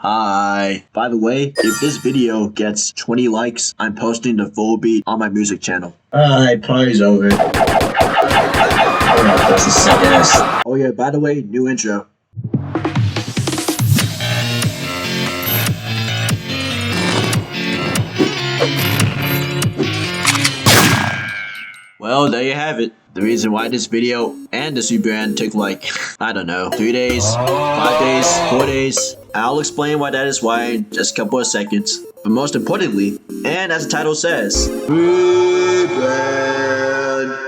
Hi. By the way, if this video gets 20 likes, I'm posting the full beat on my music channel. Alright, party's over. That's a sick ass. Oh yeah, by the way, new intro. Well, there you have it. The reason why this video and this rebrand took like, I don't know, 3 days, 5 days, 4 days. I'll explain why that is why in just a couple of seconds. But most importantly, and as the title says, rebrand.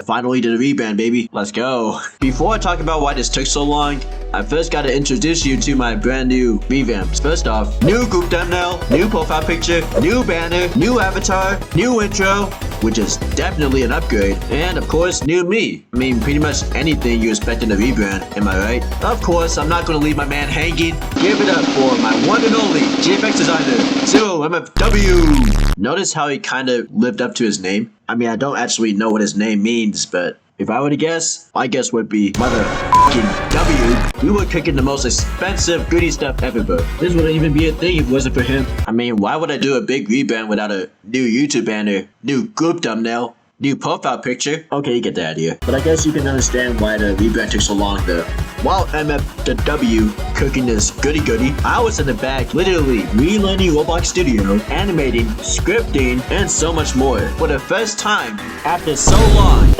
Finally did a rebrand, baby. Let's go. Before I talk about why this took so long, I first gotta introduce you to my brand new revamps. First off, new group thumbnail, new profile picture, new banner, new avatar, new intro, which is definitely an upgrade, and of course, new me. I mean, pretty much anything you expect in a rebrand, am I right? Of course, I'm not gonna leave my man hanging. Give it up for my one and only GFX designer, ZeroMFW. Notice how he kinda lived up to his name? I mean, I don't actually know what his name means, but if I were to guess, my guess would be motherfucking W. We were cooking the most expensive goodie stuff ever, bro. This wouldn't even be a thing if it wasn't for him. I mean, why would I do a big rebrand without a new YouTube banner, new group thumbnail, new profile picture? Okay, you get the idea. But I guess you can understand why the rebrand took so long though. While MFW cooking this goody, I was in the back literally relearning Roblox Studio, animating, scripting, and so much more. For the first time after so long.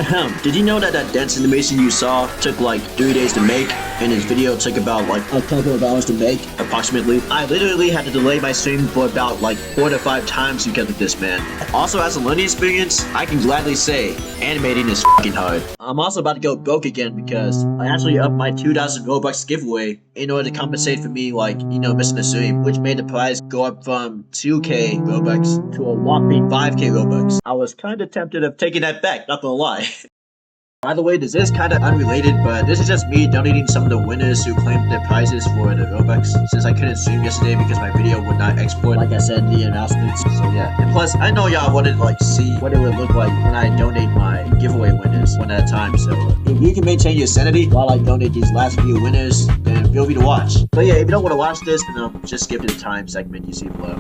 Did you know that dance animation you saw took like 3 days to make? And his video took about like a couple of hours to make, approximately. I literally had to delay my stream for about like 4 to 5 times because of this, man. Also, as a learning experience, I can gladly say animating is fucking hard. I'm also about to go broke again because I actually upped my 2,000 Robux giveaway in order to compensate for me, like, you know, missing the stream, which made the prize go up from 2k Robux to a whopping 5k Robux. I was kind of tempted of taking that back, not gonna lie. By the way, this is kind of unrelated, but this is just me donating some of the winners who claimed their prizes for the Robux, since I couldn't stream yesterday because my video would not export, like I said in the announcements. So yeah, and plus I know y'all wanted to like see what it would look like when I donate my giveaway winners one at a time. So if you can maintain your sanity while I donate these last few winners, then feel free to watch. But yeah, if you don't want to watch this, then just skip to the time segment you see below.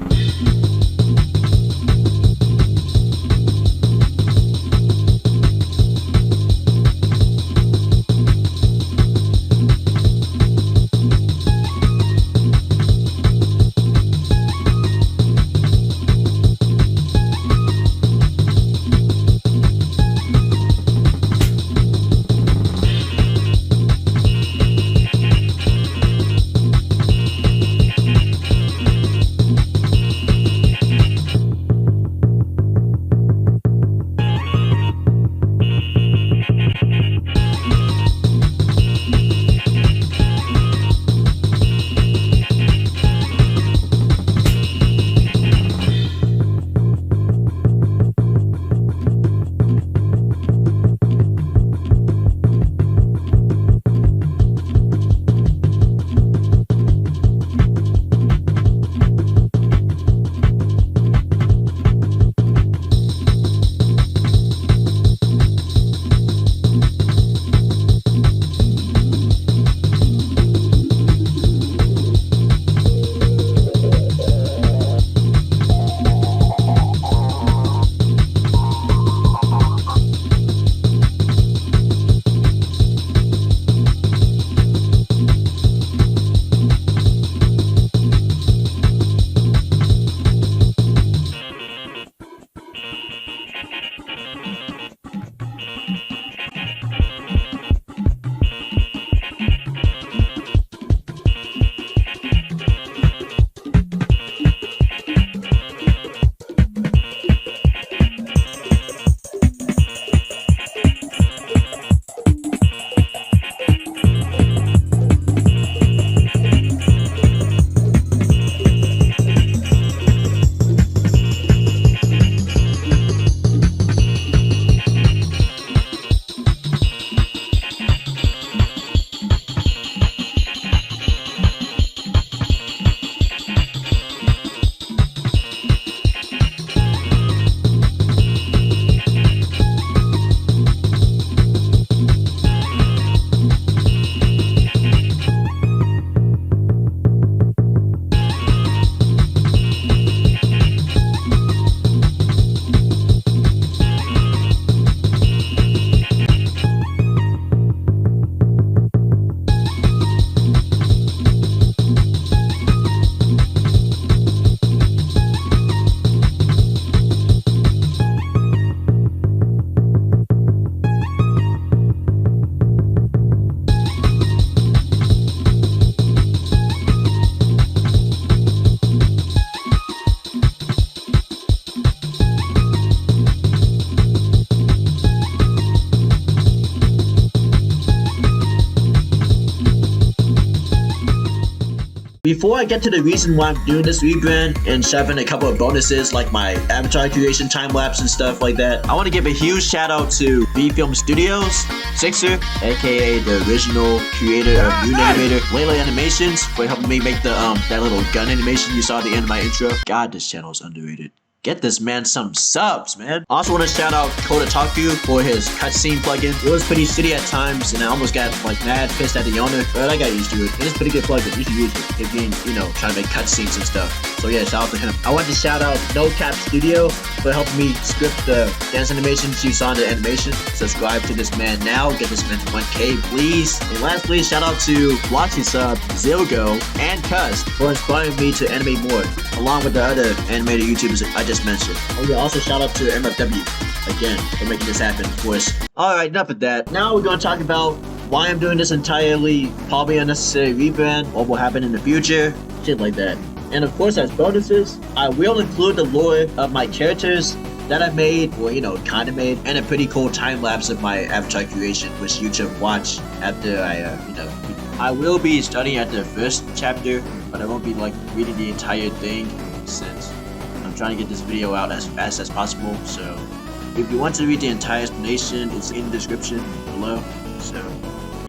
Before I get to the reason why I'm doing this rebrand and shoving a couple of bonuses like my avatar creation time lapse and stuff like that, I want to give a huge shout out to V-Film Studios, Sixer, aka the original creator of Unimator, Layla Animations, for helping me make the that little gun animation you saw at the end of my intro. God, this channel is underrated. Get this man some subs, man. Also want to shout out Kotaku for his cutscene plugin. It was pretty shitty at times, and I almost got like mad pissed at the owner, but I got used to it. It is a pretty good plugin. You should use it if you're, trying to make cutscenes and stuff. So yeah, shout out to him. I want to shout out No Cap Studio for helping me script the dance animations you saw in the animation. Subscribe to this man now. Get this man to 1K, please. And lastly, shout out to Watching Sub, Zilgo, and Cuz for inspiring me to animate more, along with the other animated YouTubers I just mentioned. Oh yeah, also shout out to MFW again for making this happen, of course. Alright, enough of that. Now we're going to talk about why I'm doing this entirely probably unnecessary rebrand, what will happen in the future, shit like that. And of course, as bonuses, I will include the lore of my characters that I made, or kinda made, and a pretty cool time lapse of my avatar creation, which you should watch after I will be studying at the first chapter, but I won't be like reading the entire thing since I'm trying to get this video out as fast as possible. So if you want to read the entire explanation, it's in the description below. So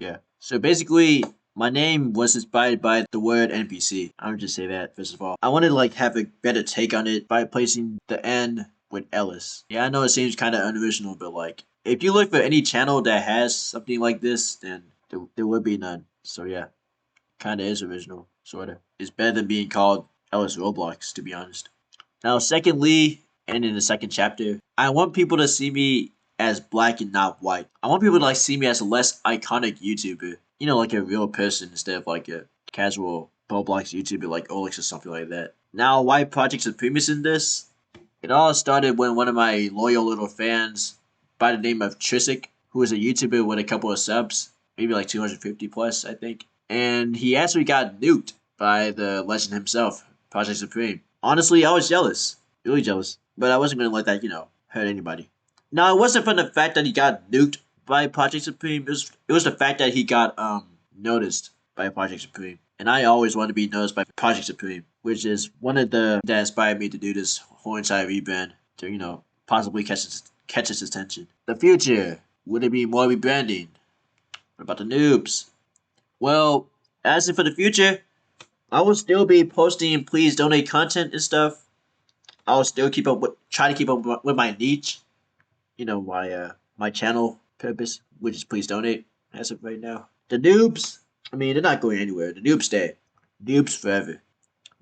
yeah. So basically, my name was inspired by the word NPC. I would just say that first of all. I wanted to have a better take on it by placing the N with Ellis. Yeah, I know it seems kind of unoriginal, but if you look for any channel that has something like this, then there would be none. So yeah, kind of is original, sort of. It's better than being called Ellis Roblox, to be honest. Now, secondly, and in the second chapter, I want people to see me as black and not white. I want people to see me as a less iconic YouTuber. Like a real person instead of like a casual Roblox YouTuber like Olix or something like that. Now, why Project Supreme is in this? It all started when one of my loyal little fans by the name of Trisic, who is a YouTuber with a couple of subs, maybe like 250 plus, I think. And he actually got nuked by the legend himself, Project Supreme. Honestly, I was jealous. Really jealous. But I wasn't going to let that, hurt anybody. Now, it wasn't from the fact that he got nuked by Project Supreme. It was the fact that he got noticed by Project Supreme. And I always wanted to be noticed by Project Supreme, which is one of that inspired me to do this whole entire rebrand to, possibly catch his attention. The future. Would it be more rebranding? What about the noobs? Well, as for the future, I will still be posting please donate content and stuff. I'll still try to keep up with my niche. My channel purpose, which is please donate as of right now. The noobs, they're not going anywhere. The noobs stay. Noobs forever.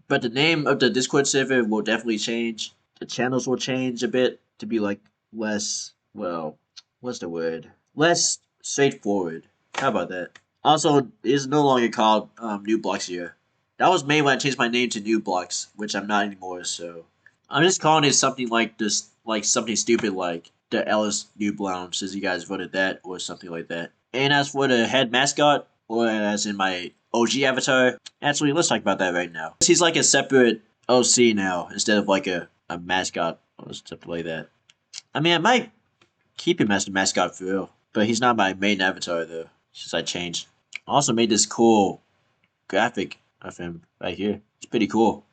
But the name of the Discord server will definitely change. The channels will change a bit to be less, what's the word? Less straightforward. How about that? Also, it's no longer called New Blocks here. That was made when I changed my name to New Blocks, which I'm not anymore, so I'm just calling it something like this, something stupid like the Ellis New Blown, since you guys voted that, or something like that. And as for the head mascot, or as in my OG avatar, actually, let's talk about that right now. He's like a separate OC now, instead of like a mascot, or something like that. I might keep him as the mascot for real, but he's not my main avatar though, since I changed. I also made this cool graphic of him right here. It's pretty cool.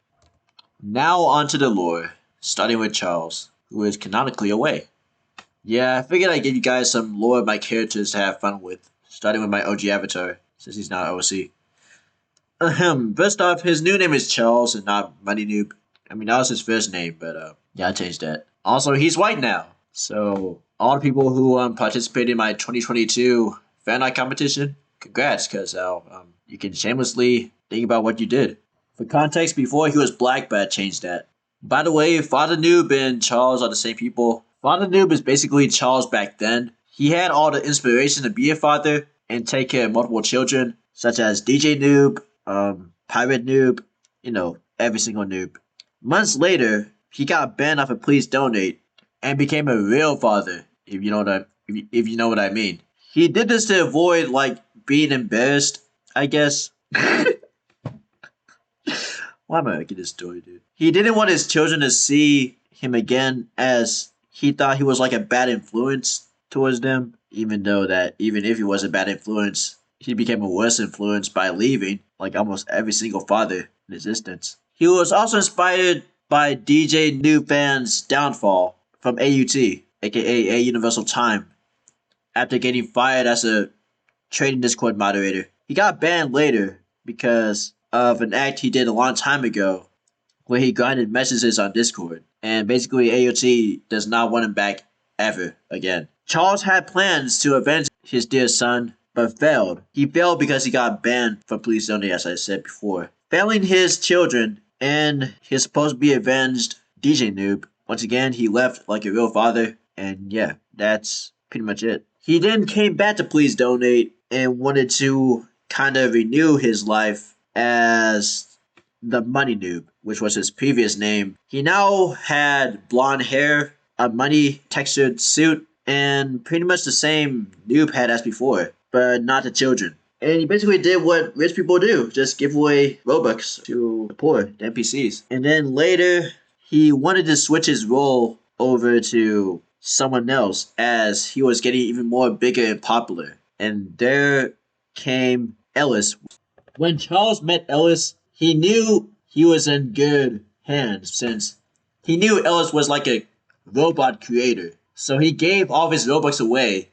Now onto the lore, starting with Charles, who is canonically away. Yeah, I figured I'd give you guys some lore of my characters to have fun with, starting with my OG avatar, since he's not OC. First off, his new name is Charles and not Money Noob. That was his first name, but yeah, I changed that. Also, he's white now. So, all the people who participated in my 2022 fan art competition, congrats, because you can shamelessly think about what you did. For context, before he was black, but I changed that. By the way, Father Noob and Charles are the same people. Father Noob is basically Charles back then. He had all the inspiration to be a father and take care of multiple children, such as DJ Noob, Pirate Noob, every single noob. Months later, he got banned off of Please Donate and became a real father, if you know what I mean. He did this to avoid being embarrassed, I guess. Why am I making this story, dude? He didn't want his children to see him again, as he thought he was a bad influence towards them, even if he was a bad influence, he became a worse influence by leaving. like almost every single father in existence. He was also inspired by DJ Noob Fan's downfall from AUT, aka A Universal Time, after getting fired as a trading Discord moderator. He got banned later because of an act he did a long time ago where he grinded messages on Discord. And basically AOT does not want him back ever again. Charles had plans to avenge his dear son, but failed. He failed because he got banned from Please Donate, as I said before. Failing his children and his supposed to be avenged DJ Noob, once again he left like a real father, and yeah, that's pretty much it. He then came back to Please Donate and wanted to kind of renew his life as the Money Noob, which was his previous name. He now had blonde hair, a money textured suit, and pretty much the same noob had as before, but not the children. And he basically did what rich people do, just give away Robux to the poor, the NPCs. And then later, he wanted to switch his role over to someone else as he was getting even more bigger and popular. And there came Ellis. When Charles met Ellis, he knew he was in good hands since he knew Ellis was like a robot creator. So he gave all of his Robux away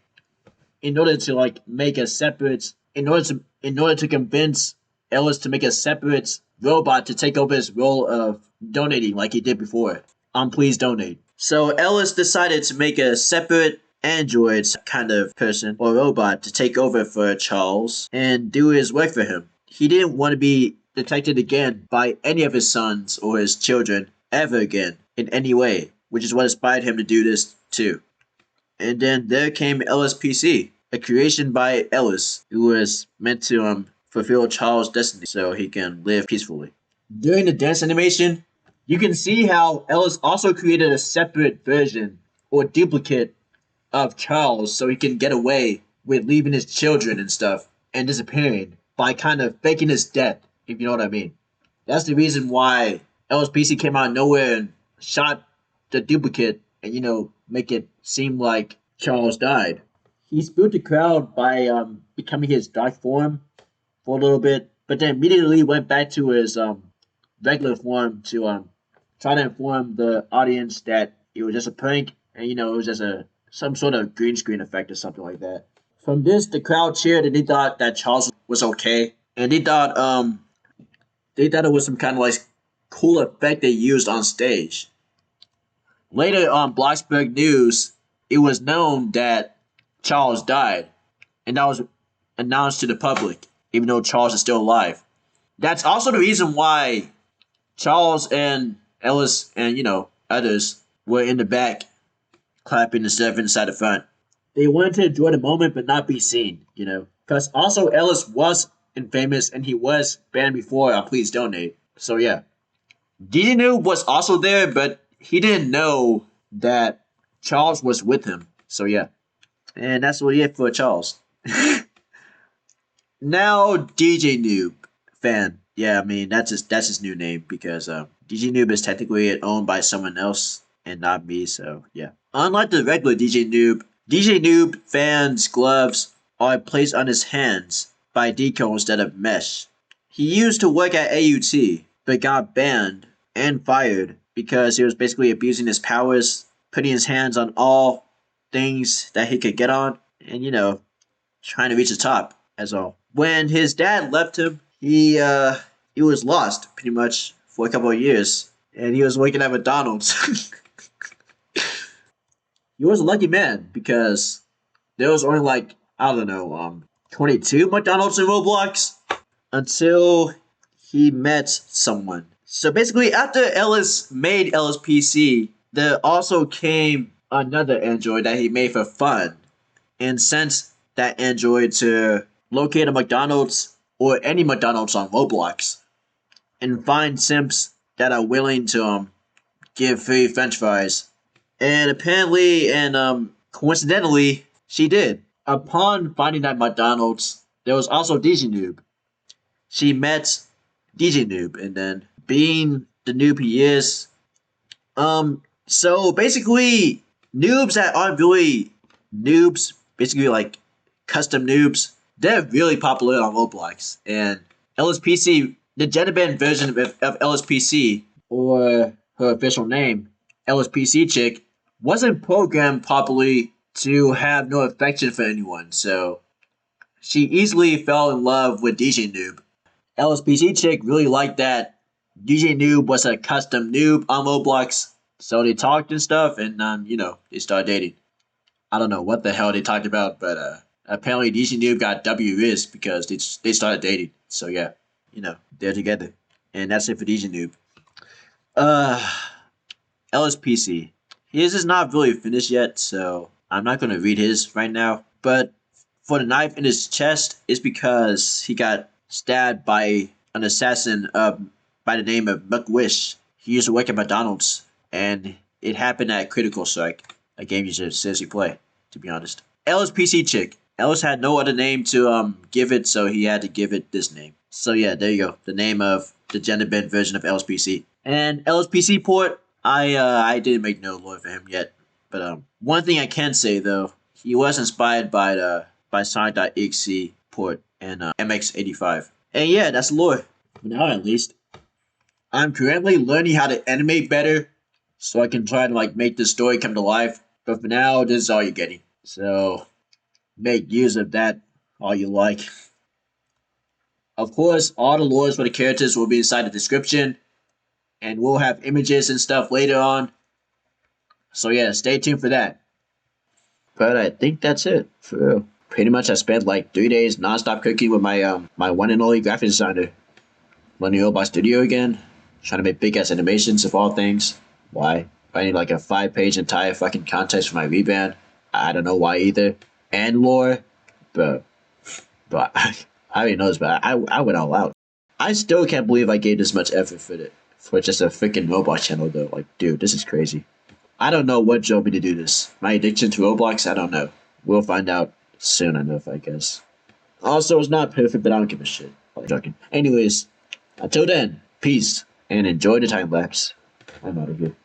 in order to like make a separate, in order to convince Ellis to make a separate robot to take over his role of donating like he did before on Please Donate. So Ellis decided to make a separate android kind of person or robot to take over for Charles and do his work for him. He didn't want to be detected again by any of his sons or his children ever again in any way, which is what inspired him to do this too. And then there came Ellis PC, a creation by Ellis, who was meant to fulfill Charles' destiny so he can live peacefully. During the dance animation, you can see how Ellis also created a separate version or duplicate of Charles so he can get away with leaving his children and stuff and disappearing by kind of faking his death, if you know what I mean. That's the reason why Ellis PC came out of nowhere and shot the duplicate and, you know, make it seem like Charles died. He spooked the crowd by becoming his dark form for a little bit, but then immediately went back to his regular form to try to inform the audience that it was just a prank and, you know, it was just some sort of green screen effect or something like that. From this, the crowd cheered and they thought that Charles was okay, and they thought it was some kind of like cool effect they used on stage. Later on Bloxburg News, it was known that Charles died, and that was announced to the public, even though Charles is still alive. That's also the reason why Charles and Ellis and, you know, others were in the back clapping instead of inside the front. They wanted to enjoy the moment but not be seen, you know. Because also Ellis was infamous and he was banned before on Please Donate. So yeah. DJ Noob was also there, but he didn't know that Charles was with him. So yeah. And that's what he had for Charles. Now DJ Noob fan. Yeah, I mean that's his new name because DJ Noob is technically owned by someone else and not me, so yeah. Unlike the regular DJ Noob fans' gloves are placed on his hands by deco instead of mesh. He used to work at AUT, but got banned and fired because he was basically abusing his powers, putting his hands on all things that he could get on, and, you know, trying to reach the top, as all. When his dad left him, he was lost, pretty much, for a couple of years, and he was working at McDonald's. He was a lucky man because there was only like, I don't know, 22 McDonald's in Roblox until he met someone. So basically after Ellis made Ellis PC, there also came another android that he made for fun and sent that android to locate a McDonald's or any McDonald's on Roblox and find simps that are willing to give free french fries. And apparently and coincidentally, she did. Upon finding that McDonald's, there was also DJ Noob. She met DJ Noob, and then being the noob he is, so basically, noobs that aren't really noobs, basically like custom noobs, they're really popular on Roblox, and LSPC, the Jennifer version of LSPC, or her official name, LSPC chick, wasn't programmed properly to have no affection for anyone, so she easily fell in love with DJ Noob. LSPC chick really liked that DJ Noob was a custom noob on Roblox, so they talked and stuff, and they started dating. I don't know what the hell they talked about, but apparently DJ Noob got W Riz because they started dating. So yeah, they're together, and that's it for DJ Noob. Uh, LSPC. His is not really finished yet, so I'm not gonna read his right now. But for the knife in his chest, it's because he got stabbed by an assassin by the name of McWish. He used to work at McDonald's, and it happened at Critical Strike, a game you should seriously play, to be honest. LSPC chick. Ellis had no other name to give it, so he had to give it this name. So yeah, there you go. The name of the gender bent version of LSPC. And LSPC port, I didn't make no lore for him yet. But one thing I can say though, he was inspired by Sonic.exe port and MX85. And yeah, that's lore. For now at least. I'm currently learning how to animate better, so I can try to make the story come to life. But for now, this is all you're getting. So make use of that all you like. Of course, all the lores for the characters will be inside the description, and we'll have images and stuff later on. So yeah, stay tuned for that. But I think that's it for real. Pretty much I spent 3 days non-stop cooking with my my one and only graphic designer. Learning Roblox Studio again. Trying to make big ass animations of all things. Why? I need a 5-page entire fucking context for my rebrand. I don't know why either. And lore. But I already know this, but I went all out. I still can't believe I gave this much effort for just a freaking Roblox channel though. Dude, this is crazy. I don't know what drove me to do this. My addiction to Roblox, I don't know. We'll find out soon enough, I guess. Also, it's not perfect, but I don't give a shit. I'm joking. Anyways, until then, peace, and enjoy the time lapse. I'm out of here.